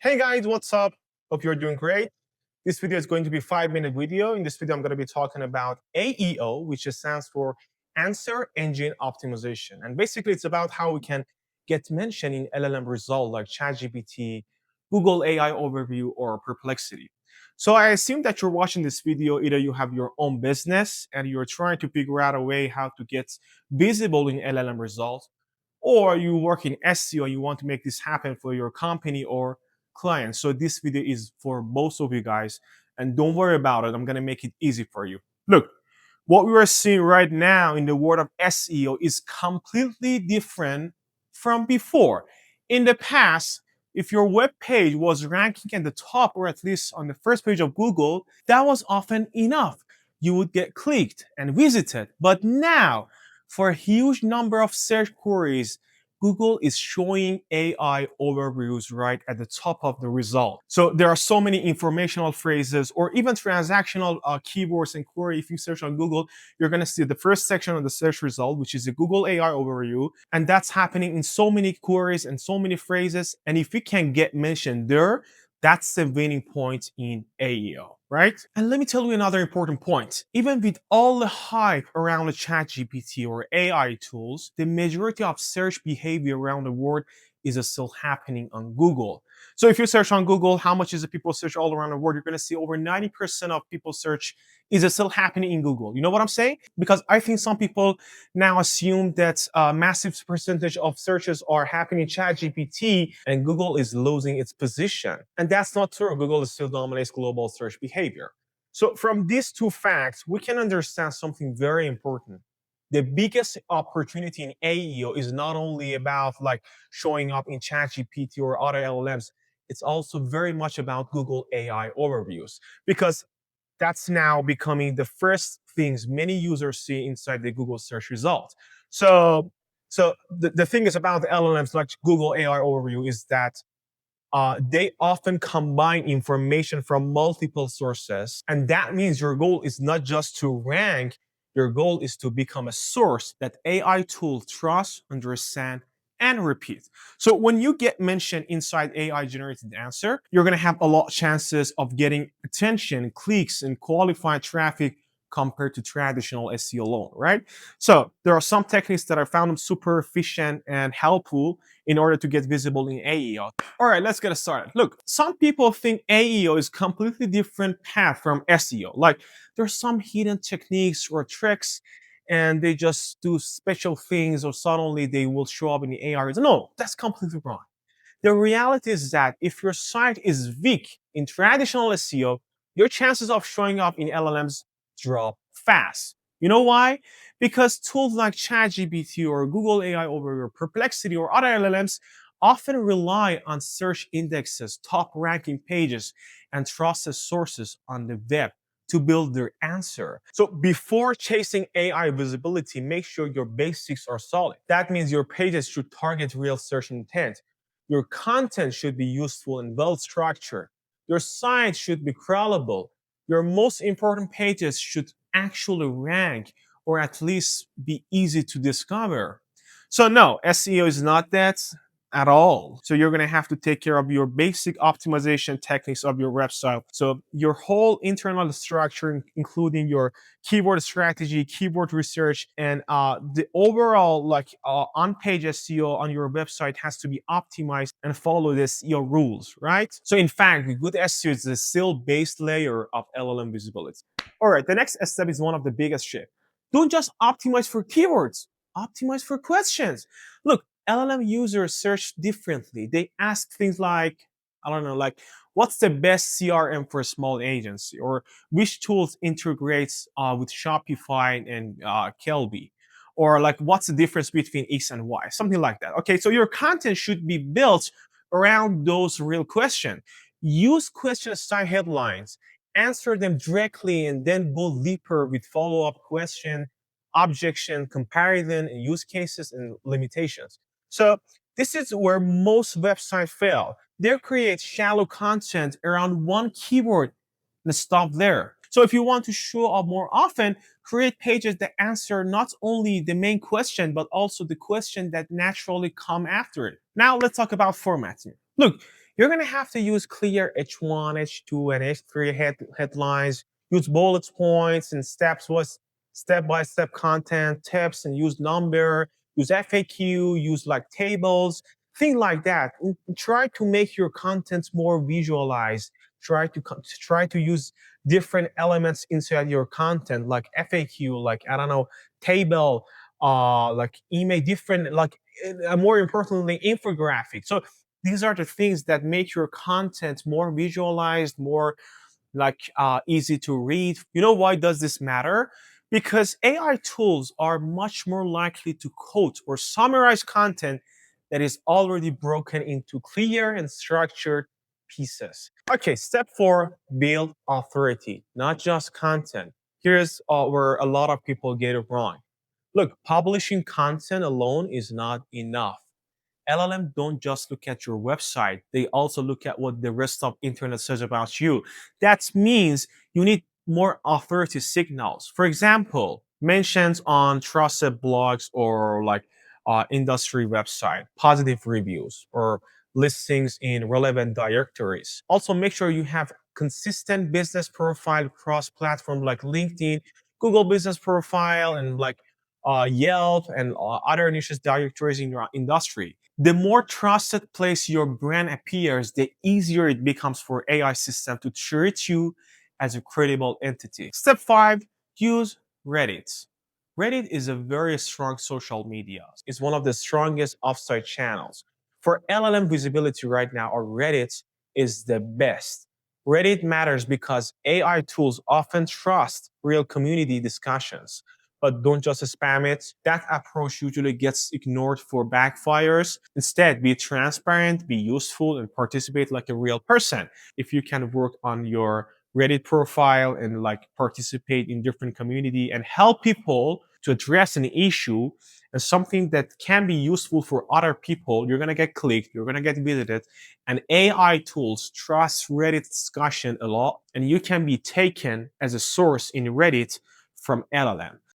Hey guys, what's up? Hope you're doing great. This video is going to be a 5-minute video. In this video, I'm going to be talking about AEO, which stands for Answer Engine Optimization. And basically, it's about how we can get mentioned in LLM results like ChatGPT, Google AI Overview, or Perplexity. So I assume that you're watching this video, either you have your own business and you're trying to figure out a way how to get visible in LLM results, or you work in SEO and you want to make this happen for your company or clients. So this video is for both of you guys, and don't worry about it. I'm going to make it easy for you. Look, what we are seeing right now in the world of SEO is completely different from before. In the past, if your web page was ranking at the top or at least on the first page of Google, that was often enough. You would get clicked and visited. But now, for a huge number of search queries, Google is showing AI overviews right at the top of the result. So there are so many informational phrases or even transactional keywords and query. If you search on Google, you're going to see the first section of the search result, which is the Google AI overview. And that's happening in so many queries and so many phrases. And if you can get mentioned there, that's the winning point in AEO, right? And let me tell you another important point. Even with all the hype around the ChatGPT or AI tools, the majority of search behavior around the world is still happening on Google. So if you search on Google, how much is the people search all around the world? You're going to see over 90% of people search is still happening in Google. You know what I'm saying? Because I think some people now assume that a massive percentage of searches are happening in ChatGPT and Google is losing its position. And that's not true. Google still dominates global search behavior. So from these two facts, we can understand something very important. The biggest opportunity in AEO is not only about like showing up in ChatGPT or other LLMs, it's also very much about Google AI overviews because that's now becoming the first things many users see inside the Google search result. So the thing is about the LLMs like Google AI overview is that they often combine information from multiple sources. And that means your goal is not just to rank, your goal is to become a source that AI tool trust, understand, and repeat. So when you get mentioned inside AI generated answer, you're going to have a lot of chances of getting attention, clicks, and qualified traffic compared to traditional SEO alone, right? So there are some techniques that I found super efficient and helpful in order to get visible in AEO. All right, let's get started. Look, some people think AEO is completely different path from SEO. Like there's some hidden techniques or tricks and they just do special things or suddenly they will show up in the AI. No, that's completely wrong. The reality is that if your site is weak in traditional SEO, your chances of showing up in LLMs drop fast. You know why? Because tools like ChatGPT or Google AI Overview, Perplexity, or other LLMs often rely on search indexes, top ranking pages, and trusted sources on the web to build their answer. So before chasing AI visibility, make sure your basics are solid. That means your pages should target real search intent. Your content should be useful and well structured. Your site should be crawlable. Your most important pages should actually rank or at least be easy to discover. So, no, SEO is not that at all. So, you're going to have to take care of your basic optimization techniques of your website. So, your whole internal structure, including your keyword strategy, keyword research, and the overall on-page SEO on your website has to be optimized and follow this SEO rules, right? So in fact, good SEO is the still base layer of LLM visibility. All right, the next step is one of the biggest shifts. Don't just optimize for keywords, optimize for questions. Look, LLM users search differently. They ask things like, I don't know, like, what's the best CRM for a small agency? Or which tools integrates with Shopify and Kelby? Or like, what's the difference between X and Y? Something like that. Okay, so your content should be built around those real questions. Use question style headlines, answer them directly, and then go deeper with follow-up question, objection, comparison, and use cases and limitations. So this is where most websites fail. They create shallow content around one keyword and stop there. So if you want to show up more often, create pages that answer not only the main question, but also the question that naturally come after it. Now let's talk about formatting. Look, you're going to have to use clear H1, H2, and H3 headlines, use bullet points and step by step content, tips, and use number, use FAQ, use like tables, things like that. Try to make your content more visualized. Try to use different elements inside your content, like FAQ, like I don't know, table, like email, different, like more importantly, infographic. So these are the things that make your content more visualized, more like easy to read. You know why does this matter? Because AI tools are much more likely to quote or summarize content that is already broken into clear and structured pieces. Okay, step 4, build authority, not just content. Here's where a lot of people get it wrong. Look, publishing content alone is not enough. LLM don't just look at your website, they also look at what the rest of internet says about you. That means you need more authority signals. For example, mentions on trusted blogs or like industry website, positive reviews, or listings in relevant directories. Also, make sure you have consistent business profile across platforms like LinkedIn, Google Business Profile, and like Yelp and other niche directories in your industry. The more trusted place your brand appears, the easier it becomes for AI system to treat you as a credible entity. Step 5, use Reddit. Reddit is a very strong social media. It's one of the strongest offsite channels. For LLM visibility right now, or Reddit is the best. Reddit matters because AI tools often trust real community discussions, but don't just spam it. That approach usually gets ignored for backfires. Instead, be transparent, be useful, and participate like a real person. If you can work on your Reddit profile and like participate in different community and help people to address an issue and something that can be useful for other people, you're gonna get clicked, you're gonna get visited, and AI tools trust Reddit discussion a lot, and you can be taken as a source in Reddit from LLM.